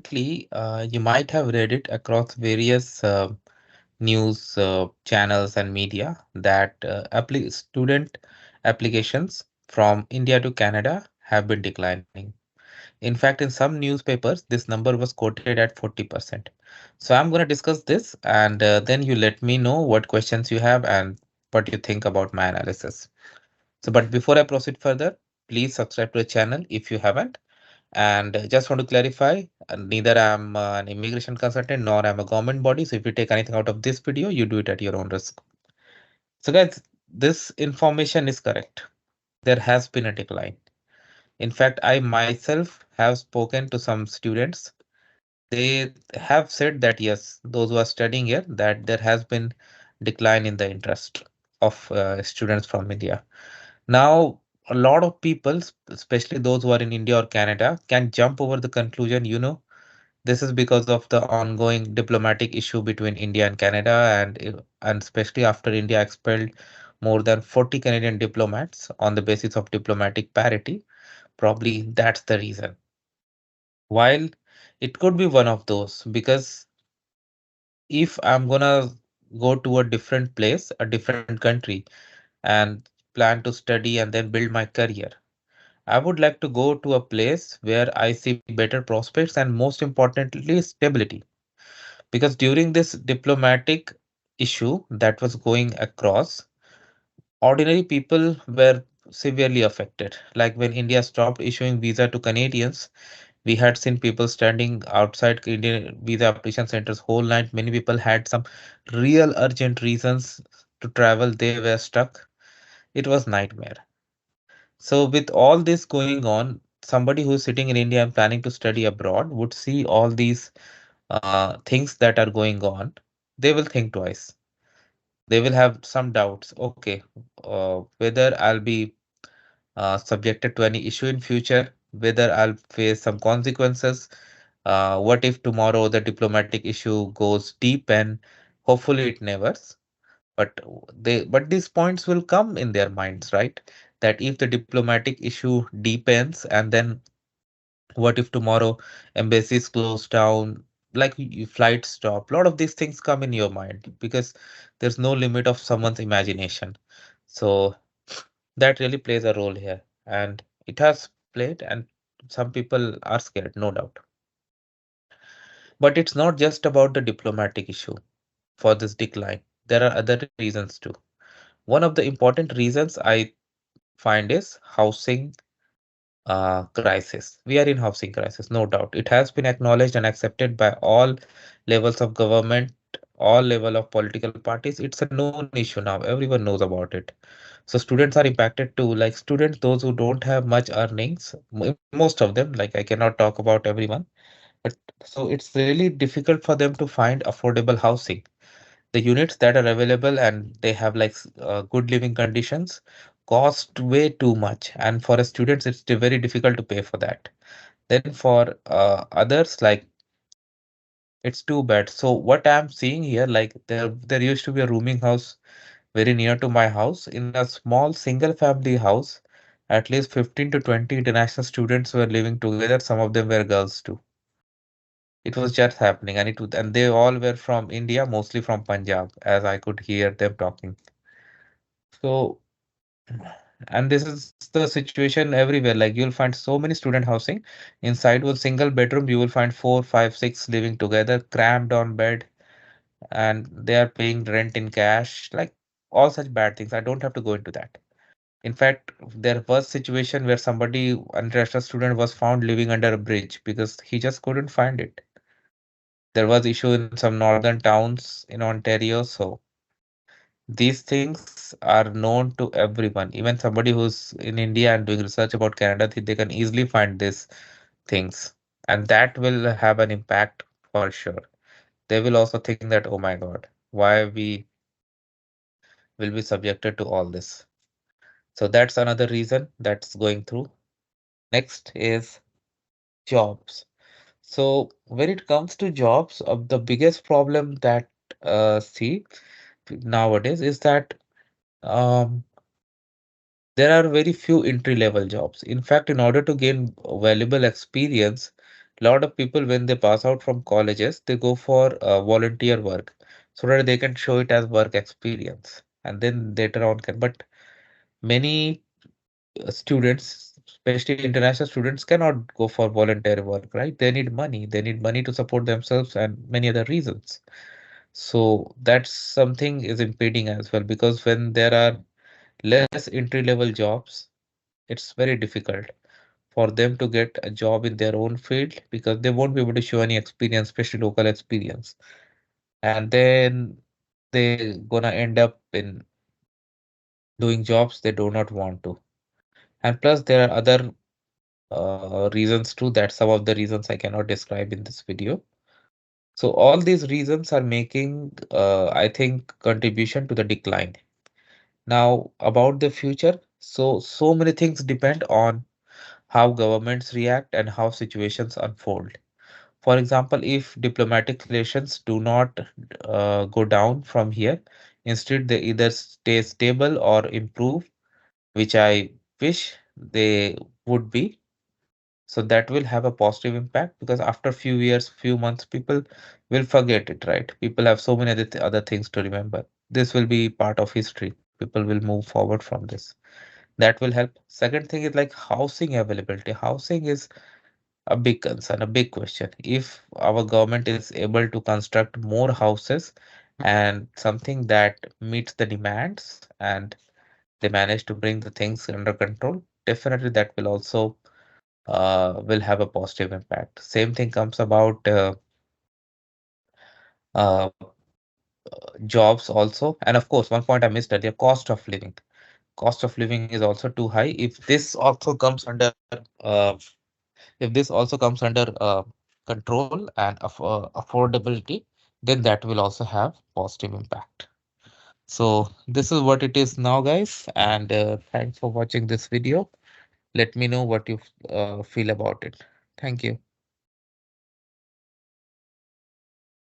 Recently, you might have read it across various news channels and media that student applications from India to Canada have been declining. In fact, in some newspapers, this number was quoted at 40%. So I'm going to discuss this and then you let me know what questions you have and what you think about my analysis. So, but before I proceed further, please subscribe to the channel if you haven't. And just want to clarify, neither I'm an immigration consultant nor I'm a government body. So if you take anything out of this video, you do it at your own risk. So guys, this information is correct. There has been a decline. In fact, I myself have spoken to some students. They have said that yes, those who are studying here, that there has been decline in the interest of students from India. Now, a lot of people, especially those who are in India or Canada, can jump over the conclusion, this is because of the ongoing diplomatic issue between India and Canada, and especially after India expelled more than 40 Canadian diplomats on the basis of diplomatic parity. Probably that's the reason. While it could be one of those, because if I'm gonna go to a different place, a different country, and plan to study and then build my career, I would like to go to a place where I see better prospects and most importantly, stability. Because during this diplomatic issue that was going across, ordinary people were severely affected. Like when India stopped issuing visa to Canadians, we had seen people standing outside Indian visa application centers whole night. Many people had some real urgent reasons to travel. They were stuck. It was nightmare. So with all this going on, somebody who's sitting in India and planning to study abroad would see all these things that are going on. They will think twice. They will have some doubts. Okay, whether I'll be subjected to any issue in future, whether I'll face some consequences. What if tomorrow the diplomatic issue goes deep and hopefully it never. But these points will come in their minds, right? That if the diplomatic issue deepens and then what if tomorrow embassies close down, like flights stop? A lot of these things come in your mind because there's no limit of someone's imagination. So that really plays a role here, and it has played, and some people are scared, no doubt. But it's not just about the diplomatic issue for this decline. There are other reasons too. One of the important reasons I find is housing crisis. We are in housing crisis, no doubt. It has been acknowledged and accepted by all levels of government, all level of political parties. It's a known issue now. Everyone knows about it. So students are impacted too. Like students, those who don't have much earnings, most of them, like I cannot talk about everyone, but so it's really difficult for them to find affordable housing. The units that are available and they have like good living conditions cost way too much, and for a students it's very difficult to pay for that. Then for others, like it's too bad. So what I'm seeing here, like there used to be a rooming house very near to my house. In a small single family house, at least 15 to 20 international students were living together. Some of them were girls too. It was just happening, and and they all were from India, mostly from Punjab, as I could hear them talking. So, and this is the situation everywhere. Like you'll find so many student housing inside one single bedroom. You will find four, five, six living together, crammed on bed, and they are paying rent in cash. Like all such bad things. I don't have to go into that. In fact, there was situation where somebody, an international student, was found living under a bridge because he just couldn't find it. There was issue in some northern towns in Ontario, so these things are known to everyone. Even somebody who's in India and doing research about Canada, they can easily find these things, and that will have an impact for sure. They will also think that, oh my God, why we will be subjected to all this. So that's another reason that's going through. Next is jobs. So when it comes to jobs, the biggest problem that see nowadays is that um, there are very few entry level jobs. In fact, in order to gain valuable experience, A lot of people, when they pass out from colleges, they go for volunteer work so that they can show it as work experience, and then later on can. But many students, especially international students, cannot go for voluntary work, right? They need money. They need money to support themselves and many other reasons. So that's something is impeding as well, because when there are less entry level jobs, it's very difficult for them to get a job in their own field because they won't be able to show any experience, especially local experience. And then they gonna end up in doing jobs they do not want to. And plus, there are other reasons too, that some of the reasons I cannot describe in this video. So all these reasons are making, I think, contribution to the decline. Now about the future, so many things depend on how governments react and how situations unfold. For example, if diplomatic relations do not go down from here, instead they either stay stable or improve, which I wish they would be. So that will have a positive impact, because after few years, few months, people will forget it, right? People have so many other things to remember. This will be part of history. People will move forward from this. That will help. Second thing is like housing availability. Housing is a big concern, a big question. If our government is able to construct more houses and something that meets the demands, and they manage to bring the things under control, definitely that will also will have a positive impact. Same thing comes about uh, jobs also. And of course, one point I missed earlier, cost of living. Cost of living is also too high. If this also comes under if this also comes under control and affordability, then that will also have positive impact. So this is what it is now, guys, and thanks for watching this video. Let me know what you feel about it. Thank you.